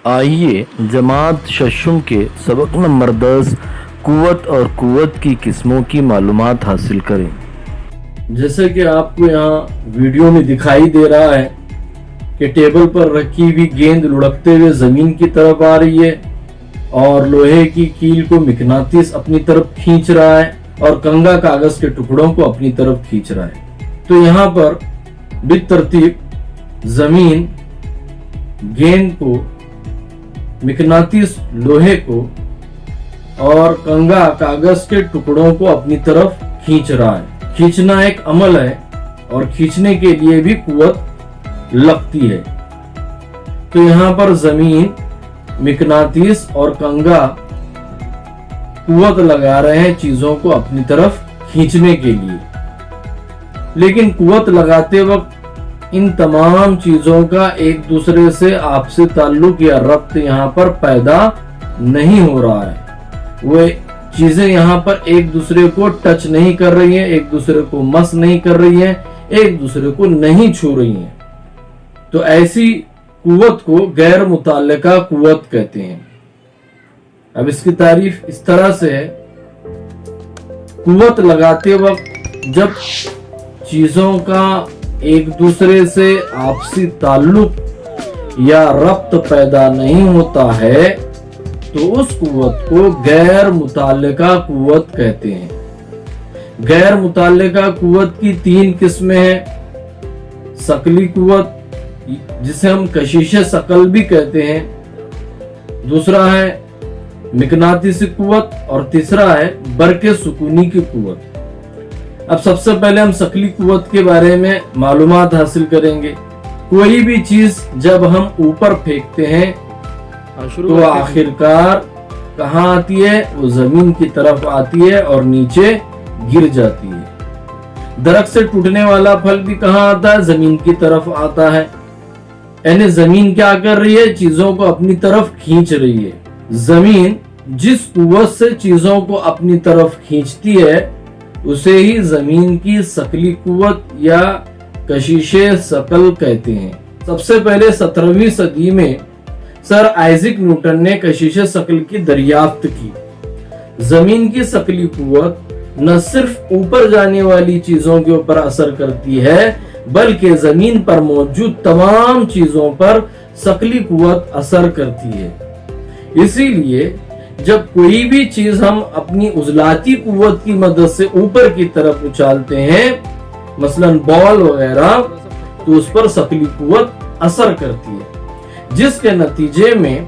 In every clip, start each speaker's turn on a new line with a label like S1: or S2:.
S1: आइए जमात शशुम के सबक नंबर 10 कुव्वत और कुव्वत की किस्मों की मालूमात हासिल करें।
S2: जैसे कि आपको यहाँ वीडियो में दिखाई दे रहा है कि टेबल पर रखी हुई गेंद लुढ़कते हुए जमीन की तरफ आ रही है और लोहे की कील को मिकनातिस अपनी तरफ खींच रहा है और कंगा कागज के टुकड़ों को अपनी तरफ खींच रहा है। तो यहाँ पर बितरतीब जमीन गेंद को, मिकनातिस लोहे को और कंगा कागज के टुकड़ों को अपनी तरफ खींच रहा है। खींचना एक अमल है और खींचने के लिए भी कुव्वत लगती है। तो यहाँ पर जमीन, मिकनातिस और कंगा कुव्वत लगा रहे हैं चीजों को अपनी तरफ खींचने के लिए। लेकिन कुव्वत लगाते वक्त इन तमाम चीजों का एक दूसरे से आपसी ताल्लुक या रब्त यहाँ पर पैदा नहीं हो रहा है। वो चीजें यहाँ पर एक दूसरे को टच नहीं कर रही हैं, एक दूसरे को मस नहीं कर रही हैं, एक दूसरे को नहीं छू रही हैं। तो ऐसी कुव्वत को गैर मुताल्लिका कुव्वत कहते हैं। अब इसकी तारीफ इस तरह से है, कुव्वत लगाते वक्त जब चीजों का एक दूसरे से आपसी ताल्लुक या रब्त पैदा नहीं होता है तो उस कुव्वत को गैर मुताल्लिका कुव्वत कहते हैं। गैर मुताल्लिका कुव्वत की 3 किस्में हैं। शकली कुव्वत, जिसे हम कशिश शकल भी कहते हैं, दूसरा है मिकनातिसी कुव्वत और तीसरा है बरके सुकूनी की कुव्वत। अब सबसे पहले हम शकली कुव्वत के बारे में मालूमात हासिल करेंगे। कोई भी चीज जब हम ऊपर फेंकते हैं तो आखिरकार कहाँ आती है? वो जमीन की तरफ आती है और नीचे गिर जाती है। दरख्त से टूटने वाला फल भी कहाँ आता है? जमीन की तरफ आता है। यानी जमीन क्या कर रही है? चीजों को अपनी तरफ खींच रही है। जमीन जिस कुव्वत से चीजों को अपनी तरफ खींचती है उसे ही जमीन की शकली कुव्वत या कशिशे शकल कहते हैं। सबसे पहले 17वीं सदी में सर आइजैक न्यूटन ने कशिशे शकल की दरियाफ्त की। जमीन की शकली कुव्वत न सिर्फ ऊपर जाने वाली चीजों के ऊपर असर करती है बल्कि जमीन पर मौजूद तमाम चीजों पर शकली कुव्वत असर करती है। इसीलिए जब कोई भी चीज हम अपनी उजलाती कुव्वत की मदद से ऊपर की तरफ उछालते हैं, मसलन बॉल वगैरह, तो उस पर शकली कुव्वत असर करती है, जिसके नतीजे में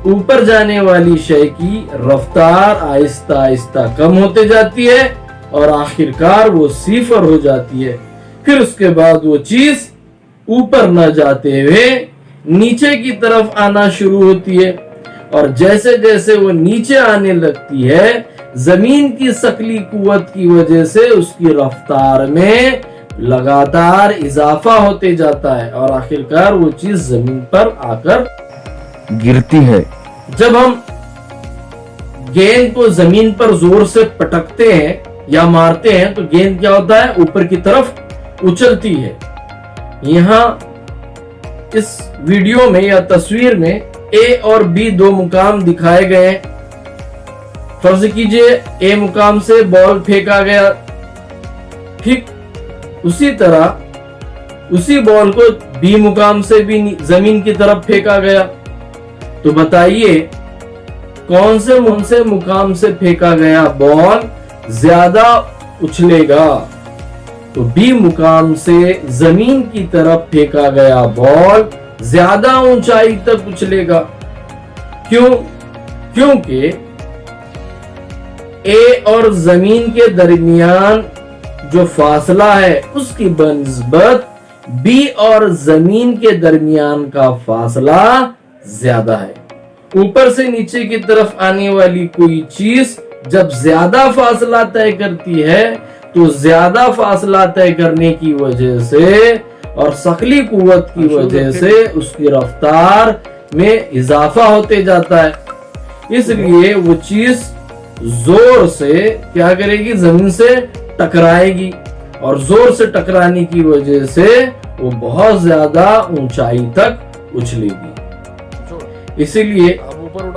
S2: ऊपर जाने वाली शय की रफ्तार आहिस्ता आहिस्ता कम होते जाती है और आखिरकार वो सिफर हो जाती है। फिर उसके बाद वो चीज ऊपर न जाते हुए नीचे की तरफ आना शुरू होती है और जैसे जैसे वो नीचे आने लगती है जमीन की शकली कुव्वत की वजह से उसकी रफ्तार में लगातार इजाफा होते जाता है और आखिरकार वो चीज जमीन पर आकर
S1: गिरती है।
S2: जब हम गेंद को जमीन पर जोर से पटकते हैं या मारते हैं तो गेंद क्या होता है? ऊपर की तरफ उछलती है। यहाँ इस वीडियो में या तस्वीर में ए और बी 2 मुकाम दिखाए गए हैं। फर्ज कीजिए ए मुकाम से बॉल फेंका गया, ठीक उसी तरह उसी बॉल को बी मुकाम से भी जमीन की तरफ फेंका गया। तो बताइए कौन से मुकाम से फेंका गया बॉल ज्यादा उछलेगा? तो बी मुकाम से जमीन की तरफ फेंका गया बॉल ज्यादा ऊंचाई तक उछलेगा। क्यों? क्योंकि ए और जमीन के दरमियान जो फासला है उसकी बनिस्बत बी और जमीन के दरमियान का फासला ज्यादा है। ऊपर से नीचे की तरफ आने वाली कोई चीज जब ज्यादा फासला तय करती है तो ज्यादा फासला तय करने की वजह से और शकली कुव्वत की वजह से उसकी रफ्तार में इजाफा होते जाता है। इसलिए वो चीज जोर से क्या करेगी? जमीन से टकराएगी और जोर से टकराने की वजह से वो बहुत ज्यादा ऊंचाई तक उछलेगी। इसीलिए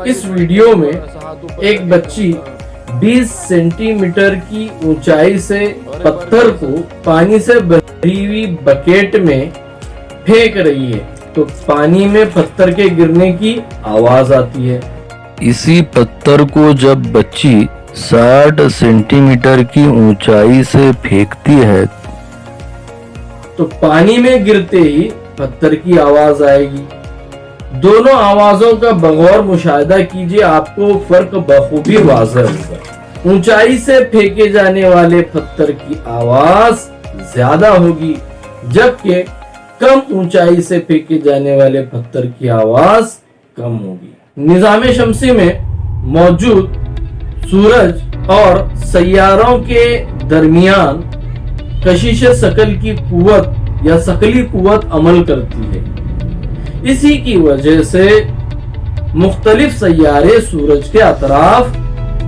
S2: इस वीडियो में एक बच्ची 20 सेंटीमीटर की ऊंचाई से पत्थर को पानी से भरी हुई बकेट में फेंक रही है, तो पानी में पत्थर के गिरने की आवाज आती है।
S1: इसी पत्थर को जब बच्ची 60 सेंटीमीटर की ऊंचाई से फेंकती है
S2: तो पानी में गिरते ही पत्थर की आवाज आएगी। दोनों आवाजों का बगौर मुशाहिदा कीजिए, आपको फर्क बखूबी वाज़ेह होगा। ऊंचाई से फेंके जाने वाले पत्थर की आवाज ज्यादा होगी, जबकि कम ऊंचाई से फेंके जाने वाले पत्थर की आवाज कम होगी। निज़ाम शमसी में मौजूद सूरज और सैयारों के दरमियान कशिश शकल की कुव्वत या शकली कुव्वत अमल करती है। इसी की वजह से मुख्तलिफ सैयारे सूरज के अतराफ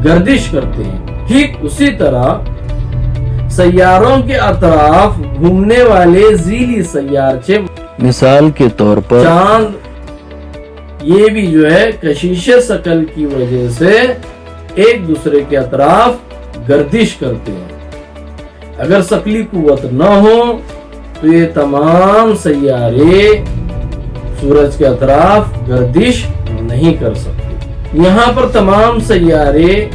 S2: गर्दिश करते हैं। ठीक उसी तरह सैयारों के अतराफ घूमने वाले ज़ीली सैयारचे,
S1: मिसाल के तौर पर
S2: चांद, ये भी जो है कशिश शकल की वजह से एक दूसरे के अतराफ गर्दिश करते हैं। अगर शकली कुव्वत न हो तो ये तमाम सैयारे सूरज के अतराफ गर्दिश नहीं कर सकते। यहाँ पर तमाम सैयारे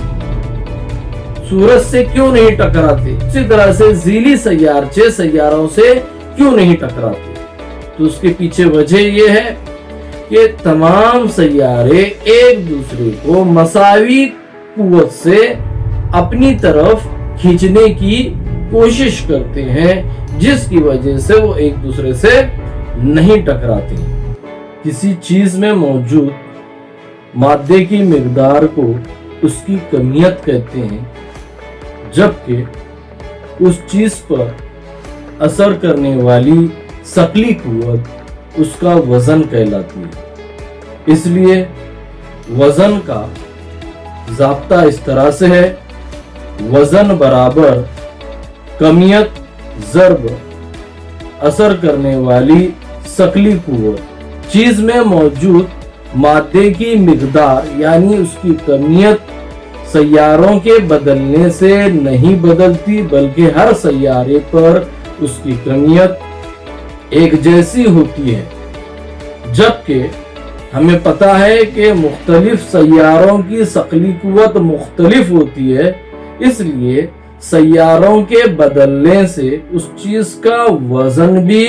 S2: सूरज से क्यों नहीं टकराते, इसी तरह से ज़ीली सैयारचे सैयारों से क्यों नहीं टकराते, तो उसके पीछे वजह यह है कि तमाम सैयारे एक दूसरे को मसावी कुव्वत से अपनी तरफ खींचने की कोशिश करते हैं, जिसकी वजह से वो एक दूसरे से नहीं टकराते। किसी चीज में मौजूद मादे की मिकदार को उसकी कमियत कहते हैं, जबकि उस चीज पर असर करने वाली शकली कुव्वत उसका वजन कहलाती है। इसलिए वजन का ज़ाब्ता इस तरह से है, वजन बराबर कमियत ज़र्ब असर करने वाली शकली कुव्वत। चीज में मौजूद मादे की मिकदार यानी उसकी कमियत सैयारों के बदलने से नहीं बदलती, बल्कि हर सैयारे पर उसकी कमियत एक जैसी होती है। जबकि हमें पता है कि मुख्तलिफ सैयारों की शकली कुव्वत मुख्तलिफ होती है, इसलिए सैयारों के बदलने से उस चीज का वजन भी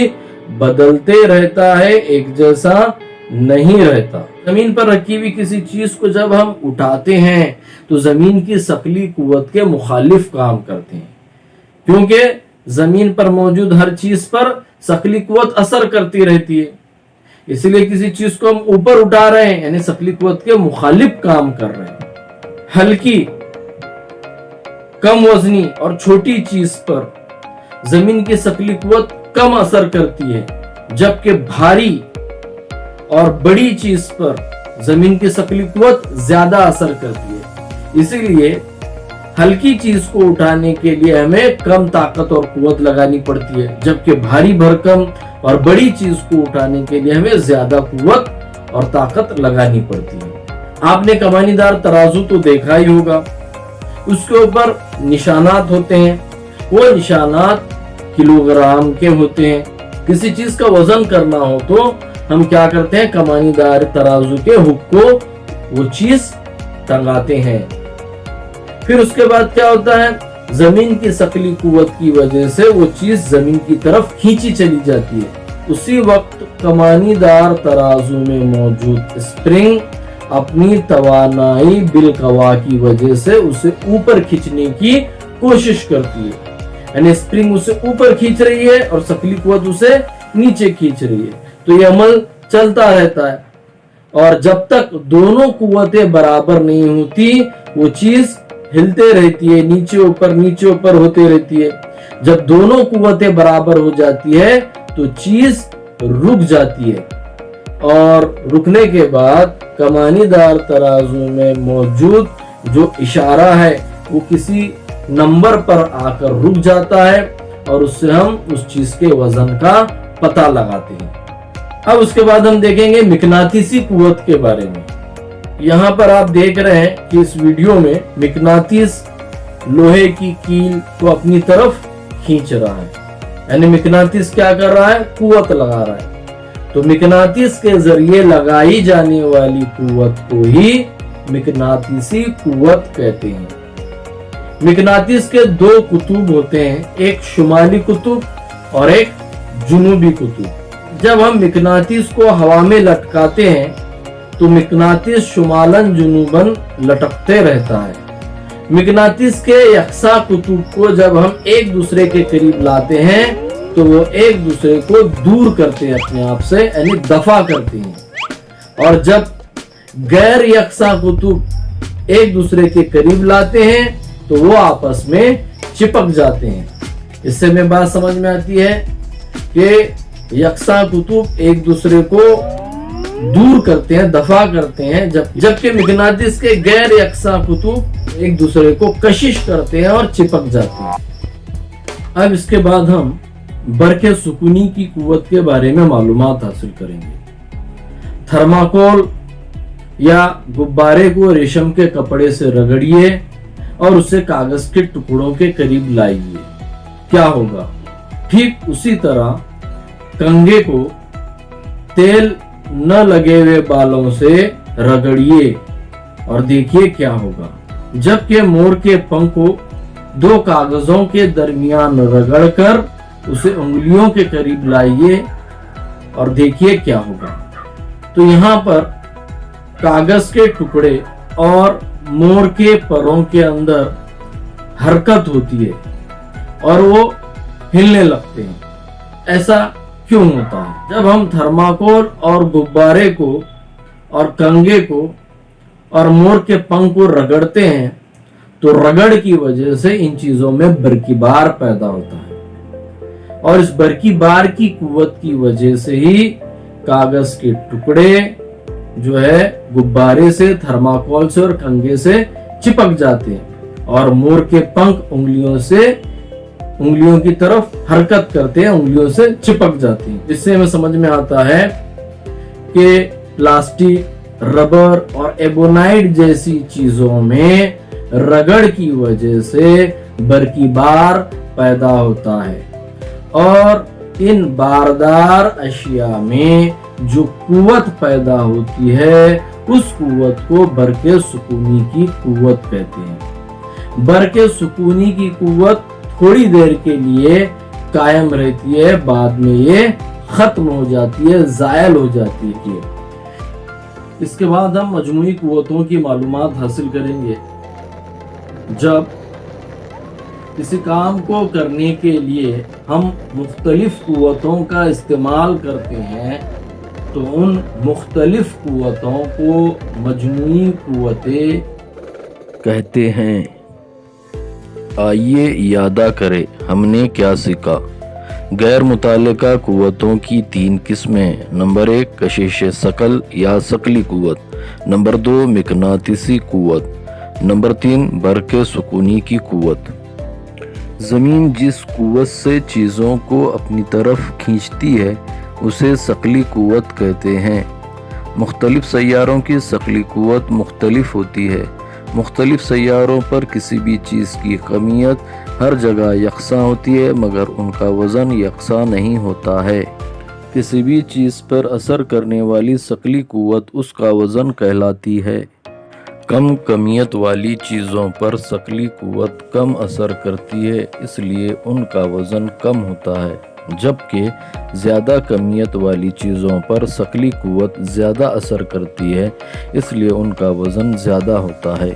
S2: बदलते रहता है, एक जैसा नहीं रहता। जमीन पर रखी हुई किसी चीज को जब हम उठाते हैं तो जमीन की शकली कुव्वत के मुखालिफ काम करते हैं, क्योंकि जमीन पर मौजूद हर चीज पर शकली कुव्वत असर करती रहती है। इसलिए किसी चीज को हम ऊपर उठा रहे हैं यानी शकली कुव्वत के मुखालिफ काम कर रहे हैं। हल्की, कम वजनी और छोटी चीज पर जमीन की शकली कुव्वत कम असर करती है, जबकि भारी और बड़ी चीज पर जमीन की शकली कुव्वत ज्यादा असर करती है। इसीलिए हल्की चीज को उठाने के लिए हमें कम ताकत और कुव्वत लगानी पड़ती है, जबकि भारी भरकम और बड़ी चीज को उठाने के लिए हमें ज्यादा कुव्वत और ताकत लगानी पड़ती है। आपने कमानीदार तराजू तो देखा ही होगा, उसके ऊपर निशानात होते हैं, वो निशानात किलोग्राम के होते हैं। किसी चीज का वजन करना हो तो हम क्या करते हैं, कमानीदार तराजू के हुक को वो चीज टंगाते हैं। फिर उसके बाद क्या होता है, जमीन की शकली कुव्वत की वजह से वो चीज जमीन की तरफ खींची चली जाती है। उसी वक्त कमानीदार तराजू में मौजूद स्प्रिंग अपनी तवानाई बिलकवा की वजह से उसे ऊपर खींचने की कोशिश करती है, यानी स्प्रिंग उसे ऊपर खींच रही है और शकली कुव्वत उसे नीचे खींच रही है। तो ये अमल चलता रहता है, और जब तक दोनों कुव्वतें बराबर नहीं होती वो चीज हिलते रहती है, नीचे ऊपर होते रहती है। जब दोनों कुव्वतें बराबर हो जाती है तो चीज रुक जाती है, और रुकने के बाद कमानीदार तराजू में मौजूद जो इशारा है वो किसी नंबर पर आकर रुक जाता है, और उससे हम उस चीज के वजन का पता लगाते हैं। अब उसके बाद हम देखेंगे मिकनातीसी कुव्वत के बारे में। यहाँ पर आप देख रहे हैं कि इस वीडियो में मिकनातीस लोहे की कील को अपनी तरफ खींच रहा है, यानी मिकनातीस क्या कर रहा है, कुव्वत लगा रहा है। तो मिकनातीस के जरिए लगाई जाने वाली कुव्वत को ही मिकनातीसी कुव्वत कहते हैं। मिकनातीस के दो कुतुब होते हैं, एक शुमाली कुतुब और एक जुनूबी कुतुब। जब हम मिकनातीस को हवा में लटकाते हैं तो मिकनातीस शुमालन जुनूबन लटकते रहता है। मिकनातीस के यकसा कुतुब को जब हम एक दूसरे के करीब लाते हैं तो वो एक दूसरे को दूर करते हैं अपने आप से, यानी दफा करते हैं। और जब गैर यकसा कुतुब एक दूसरे के करीब लाते हैं तो वो आपस में चिपक जाते हैं। इससे में बात समझ में आती है कि यकसा कुतुब एक दूसरे को दूर करते हैं, दफा करते हैं, जबकि मिकनातीस के गैर यकसा कुतुब एक दूसरे को कशिश करते हैं और चिपक जाते हैं। अब इसके बाद हम बरके सुकूनी की कुव्वत के बारे में मालूमात हासिल करेंगे। थर्माकोल या गुब्बारे को रेशम के कपड़े से रगड़िए और उसे कागज के टुकड़ों के करीब लाइए, क्या होगा? ठीक उसी तरह कंघे को तेल न लगे हुए बालों से रगड़िए और देखिए क्या होगा। जबकि मोर के पंख को दो कागजों के दरमियान रगड़कर उसे उंगलियों के करीब लाइए और देखिए क्या होगा। तो यहाँ पर कागज के टुकड़े और मोर के परों के अंदर हरकत होती है और वो हिलने लगते हैं। ऐसा क्यों होता है? जब हम थर्माकोल और गुब्बारे को और कंघे को और मोर के पंख को रगड़ते हैं तो रगड़ की वजह से इन चीजों में बरकीबार पैदा होता है और इस बरकीबार की कुव्वत की वजह से ही कागज के टुकड़े जो है गुब्बारे से, थर्माकोल से और कंघे से चिपक जाते हैं और मोर के पंख उंगलियों की तरफ हरकत करते हैं, उंगलियों से चिपक जाती हैं। इससे हमें समझ में आता है कि प्लास्टिक, रबर और एबोनाइट जैसी चीजों में रगड़ की वजह से बरकीबार पैदा होता है और इन बारदार अशिया में जो कुव्वत पैदा होती है उस कुव्वत को बरके सुकूनी की कुव्वत कहते हैं। बरके सुकूनी की कुव्वत थोड़ी देर के लिए कायम रहती है, बाद में ये खत्म हो जाती है, जायल हो जाती है। इसके बाद हम मजमूई कुव्वतों की मालूमात हासिल करेंगे। जब किसी काम को करने के लिए हम मुख्तलिफ कुव्वतों का इस्तेमाल करते हैं तो उन मुख्तलिफ कुव्वतों को मजमूई कुव्वतें
S1: कहते हैं। आइए यादा करें हमने क्या सीखा। गैर मुताल्लिका कुव्वतों की 3 किस्में। नंबर 1 कशिश सकल या सकली कुव्वत। नंबर 2 मिकनातीसी कुव्वत। नंबर 3 बरके सुकूनी की कुव्वत। ज़मीन जिस कुव्वत से चीज़ों को अपनी तरफ खींचती है उसे सकली कुव्वत कहते हैं। मुख्तलिफ सैयारों की सकली कुव्वत मुख्तलिफ होती है। मुख्तलिफ सैयारों पर किसी भी चीज़ की कमियत हर जगह यकसा होती है मगर उनका वज़न यकसा नहीं होता है। किसी भी चीज़ पर असर करने वाली सकली कुव्वत उसका वज़न कहलाती है। कम कमियत वाली चीज़ों पर सकली कुव्वत कम असर करती है, इसलिए उनका वज़न कम होता है, जबकि ज़्यादा कमियत वाली चीज़ों पर सकली कुव्वत ज़्यादा असर करती है, इसलिए उनका वज़न ज़्यादा होता है।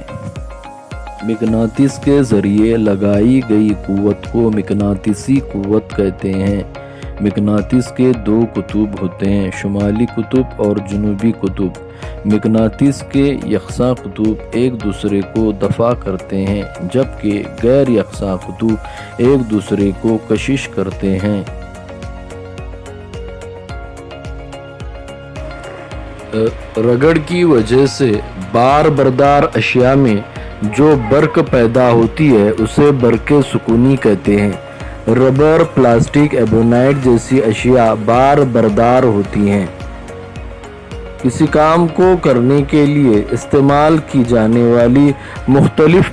S1: मिकनातीस के ज़रिए लगाई गई कुव्वत को मिकनातीसी कुव्वत कहते हैं। मिकनातीस के 2 कुतुब होते हैं, शुमाली कुतुब और जुनूबी कुतुब। मिकनातीस के यकसा कुतुब एक दूसरे को दफा करते हैं, जबकि गैर यकसा कुतुब एक दूसरे को कशिश करते हैं। रगड़ की वजह से बार बरदार अशिया में जो बर्क पैदा होती है उसे बरके सुकूनी कहते हैं। रबर, प्लास्टिक, एबोनाइट जैसी अशिया बार बरदार होती हैं। किसी काम को करने के लिए इस्तेमाल की जाने वाली मुख्तलिफ